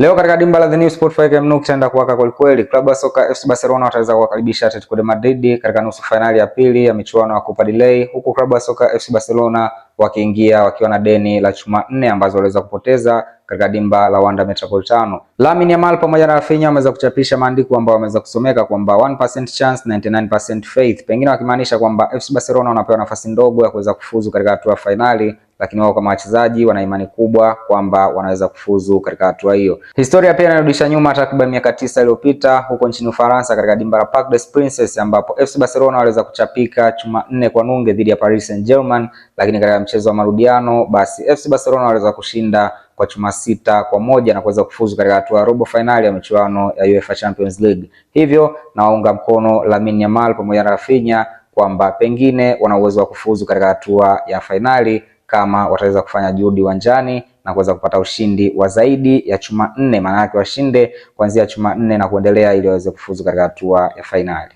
Leo katika dimba la The New Sport 5 Camp Nou kitaenda kuwaka kweli kweli. Klabu ya soka FC Barcelona wataweza kuwakaribisha Atletico de Madrid katika nusu finali ya pili ya michuano ya Copa del Rey, huku klabu ya soka FC Barcelona wakiingia wakiwa na deni la chuma 4 ambazo waliweza kupoteza katika dimba la Wanda Metropolitano. Lamine Yamal pamoja na Rafinha wameweza kuchapisha maandiko ambayo wameweza kusomeka kwamba 1% chance 99% faith, pengine wakimaanisha kwamba FC Barcelona wanapewa nafasi ndogo ya kuweza kufuzu katika hatua ya finali, lakini wao kama wachezaji wana imani kubwa kwamba wanaweza kufuzu katika hatua hiyo. Historia pia inarudisha nyuma takriban miaka 9 iliyopita huko nchini Ufaransa katika dimba la Parc des Princes, ambapo FC Barcelona waliweza kuchapika chuma 4 kwa nunge dhidi ya Paris Saint-Germain, lakini katika mchezo wa marudiano basi FC Barcelona waliweza kushinda kwa chuma 6-1 na kuweza kufuzu katika hatua ya robo finali ya michuano ya UEFA Champions League. Hivyo na waunga mkono Lamine Yamal pamoja na Rafinha kwamba pengine wana uwezo wa kufuzu katika hatua ya finali kama wataweza kufanya juhudi uwanjani na kuweza kupata ushindi wa zaidi ya chuma 4, maana yake washinde kuanzia chuma 4 na kuendelea ili waweze kufuzu katika hatua ya finali.